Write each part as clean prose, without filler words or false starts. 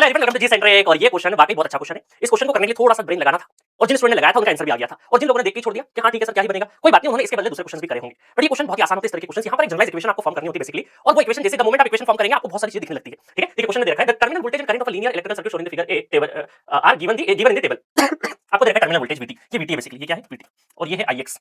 Hi everyone, welcome to G centre एक। और ये क्वेश्चन वाकई बहुत अच्छा क्वेश्चन है। इस क्वेश्चन को करने के लिए थोड़ा सा ब्रेन लगाना था और जिन स्टूडेंट ने लगाया था उनका आंसर भी आ गया था और जिन लोगों ने देख के छोड़ दिया कि हाँ ठीक है सर क्या ही बनेगा, कोई बात नहीं, उन्होंने इसके बदले दूसरे क्वेश्चन भी करे होंगे। बट ये क्वेश्चन बहुत ही आसान होते हैं। इस तरह के क्वेश्चन यहाँ पर एक जनरलाइज इक्वेशन आपको फॉर्म करनी होती है बेसिकली, और वो इक्वेशन जैसे द मोमेंट आप इक्वेशन फॉर्म करेंगे आपको बहुत सारी चीजें दिखने लगती है। ठीक है, देखिए क्वेश्चन में दे रखा है the terminal voltage and current of a linear electrical circuit shown in the figure a table are given in the table. आपको दे रखा है टर्मिनल वोल्टेज VT, ये VT है बेसिकली, ये क्या है VT, और ये है IX,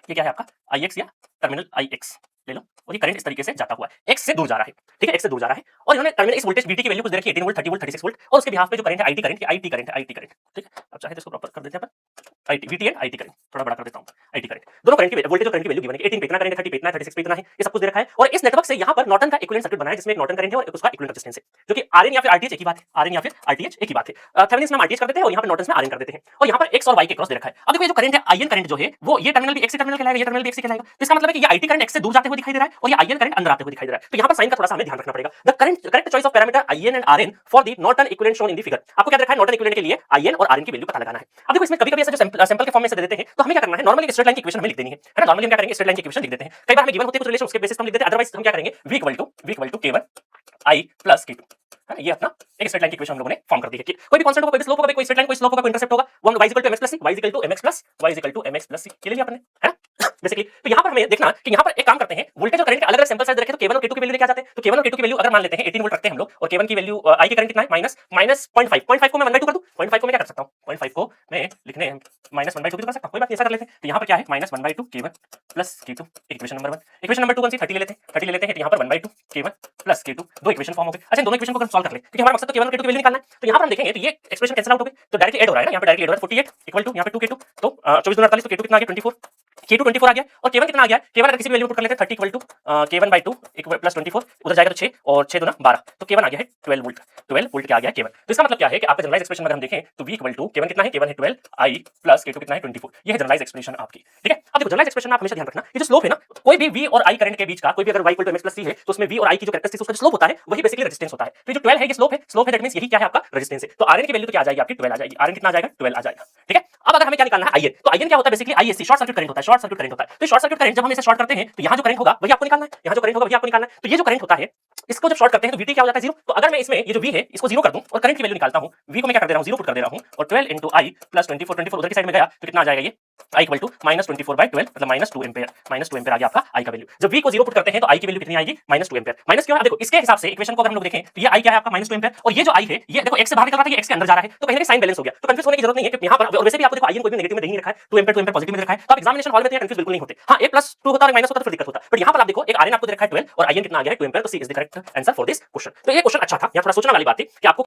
ये क्या है आपका IX या टर्मिनल IX ले लो। और ये करंट इस तरीके से जाता हुआ है, x से दूर जा रहा है। ठीक है, x से दूर जा रहा है और इन्होंने टर्मिनल इस वोल्टेज VT की वैल्यू कुछ दे रखी है 18 वोल्ट, 30 वोल्ट, 36 वोल्ट, और उसके बिहाफ पे जो करंट है IT करंट, ये IT करंट है, IT करंट। ठीक है, अब चाहे तो इसको प्रॉपर कर देते हैं अपन IT VT and IT current, थोड़ा बड़ा कर देता हूं। IT करंट दोनों करंट की वोल्टेज और करंट की वैल्यू गिवन है। 18 पे इतना करंट है, 30 पे इतना है, 36 पे इतना है, ये सब कुछ दे रखा है। और इस नेटवर्क से यहां पर नॉर्टन का इक्विवेलेंट सर्किट बनाया जिसमें एक नॉर्टन करंट है और उसका इक्विवेलेंट रेजिस्टेंस है, जो कि RN या फिर RTH एक ही बात है, RN या फिर RTH एक ही बात है। थेवेनिन्स में हम RTH कर देते हैं और यहां पर नॉर्टन में RN कर देते हैं, और यहां पर X और Y के क्रॉस दे रखा है। अब देखो ये जो करंट है IN करंट जो है वो ये टर्मिनल भी X से टर्मिनल कहलाएगा, ये टर्मिनल भी X से कहलाएगा। तो इसका मतलब है कि ये IT करंट X से दूर जाते हुए दिखाई दे रहा है और ये IN करंट अंदर आते हुए दिखाई दे रहा है। तो यहां पर साइन का थोड़ा सा हमें ध्यान रखना पड़ेगा। The correct choice of parameter IN and RN for the Norton equivalent shown in the figure. आपको क्या देखा है, नॉर्टन इक्विवेलेंट के लिए IN और RN की वैल्यू पता लगाना है। अब देखो इसमें कभी-कभी ऐसा जो सैंपल के फॉर्म में से दे देते हैं तो हमें क्या करना है, नॉर्मली स्ट्रेट लाइन की इक्वेशन हमें लिख देनी है ना। नॉर्मली हम क्या करेंगे, स्ट्रेट लाइन की इक्वेशन लिख देते हैं। कई बार हमें गिवन होती है कुछ रिलेशन, उसके बेसिस पे हम लिख देते हैं। अदरवाइज हम क्या करेंगे, v equal to k1 I plus k2, है ना। ये अपना एक स्ट्रेट लाइन की इक्वेशन हम लोगों ने फॉर्म कर दी है कि कोई भी कांस्टेंट होगा, कोई भी स्लोप होगा, कोई स्ट्रेट लाइन, कोई स्लोप होगा, कोई इंटरसेप्ट होगा, वो हम y equal to mx plus c, y equal to mx plus y equal to mx plus c के लिए अपने, है ना बेसिकली। तो यहां पर हमें देखना कि यहां पर एक काम करते हैं, वोल्टेज और करंट के अलग-अलग सैंपल साइज रखे तो k1 और k2 की वैल्यू लेके आ जाते हैं। तो k1 और k2 की वैल्यू अगर मान लेते हैं 18 वोल्ट रखते हैं हम लोग, और k1 की वैल्यू I के करंट कितना है माइनस 0.5 को मैं 1/2 कर दूं। 0.5 को मैं क्या कर सकता हूं, 0.5 को मैं लिखने माइनस 1/2 भी कर सकता हूं, कोई बात नहीं, ऐसा कर लेते हैं। तो यहां पर क्या है minus 1/2 k1 plus k2, equation number 1। Equation number 2 कौन सी, 30 ले लेते हैं, 30 ले लेते हैं। तो यहां पर 1/2 k1 प्लस k2, दो इक्वेशन फॉर्म हो गए। अच्छा, दोनों इक्वेशन को हम सॉल्व कर ले क्योंकि हमारा मकसद तो k1 और k2 की वैल्यू निकालना है। तो यहां पर हम देखेंगे तो ये एक्सप्रेशन कैंसिल आउट हो गई, तो डायरेक्टली ऐड हो रहा है ना, यहां पर डायरेक्टली ऐड हो रहा है। 48 इक्वल टू यहां पे 2k2, तो 24 दूनी 48, तो k2 कितना आ गया 24, k2 24 आ गया। और k1 कितना आ गया, k1 अगर किसी भी वैल्यू पुट कर लेते हैं 30 equal to k1/2 equal plus 24, उधर जाएगा तो 6 और 6 दूना 12, तो k1 आ गया है 12 वोल्ट। 12 वोल्ट क्या आ गया है k1। तो इसका मतलब क्या है कि आपका जनरलाइज एक्सप्रेशन अगर हम देखें तो v इक्वल टू k1 कितना है, k1 है 12 I प्लस k2 कितना है 24, ये है जनरलाइज एक्सप्रेशन आपकी। ठीक है, अब देखो जनरलाइज एक्सप्रेशन में आप हमेशा ध्यान रखना, ये जो स्लोप है ना, कोई भी v और I करंट के बीच का, कोई भी अगर y equal to mx plus c है तो उसमें v और I की जो कैरेक्टरिस्टिक्स उसका जो स्लोप होता है वही बेसिकली रेजिस्टेंस होता है। तो जो 12 है ये स्लोप है, दैट मींस यही क्या है आपका रेजिस्टेंस है। तो RN की वैल्यू तो क्या आ जाएगी आपकी 12 आ जाएगी, RN कितना आ जाएगा 12 आ जाएगा। ठीक है, अब अगर हमें क्या निकालना है IN, तो IN क्या होता है basically ISC, short circuit current होता है, शॉर्ट सर्किट करंट होता है। तो शॉर्ट सर्किट करंट जब हम इसे शॉर्ट करते हैं तो यहां जो करंट होगा वही आपको निकालना है, यहां जो करंट होगा वही आपको निकालना है। तो ये जो करंट होता है इसको जब शॉर्ट करते हैं तो VT क्या हो जाता है 0। तो अगर मैं इसमें ये जो V है इसको 0 कर दूं और करंट की वैल्यू निकालता हूं, V को मैं क्या कर दे रहा हूं 0 पुट कर दे रहा हूं, और 12 into I प्लस 24 उधर की साइड में गया तो कितना आ जाएगा ये I इक्वल टू -24/12 मतलब -2 एम्पीयर, -2 एम्पीयर आ गया आपका I का वैल्यू। जब V को 0 पुट करते हैं तो I की वैल्यू कितनी आएगी -2 एम्पीयर। माइनस क्यों है, अब देखो इसके हिसाब से इक्वेशन को अगर हम लोग देखें तो ये I क्या है आपका -2 एम्पीयर, और ये जो I है ये देखो x से बाहर निकल रहा था, ये x के अंदर जा रहा है, तो कहीं ना कहीं साइन बैलेंस हो गया। तो कंफ्यूज होने की जरूरत नहीं है क्योंकि यहां पर और वैसे भी आपको देखो IN कोई भी नेगेटिव में नहीं रखा है, 2 एम्पीयर 2 एम्पीयर पॉजिटिव में रखा है। तो आप एग्जामिनेशन हॉल में तो कंफ्यूज बिल्कुल नहीं होते। हां, एक +2 होता है और माइनस होता तो फिर दिक्कत होता। बट यहां पर आप देखो एक RN आपको दे रखा है 12 और IN कितना आ गया है 2 एम्पीयर, तो C is the correct answer for this question. तो ये क्वेश्चन अच्छा था, यहां थोड़ा सोचने वाली बात थी कि आपको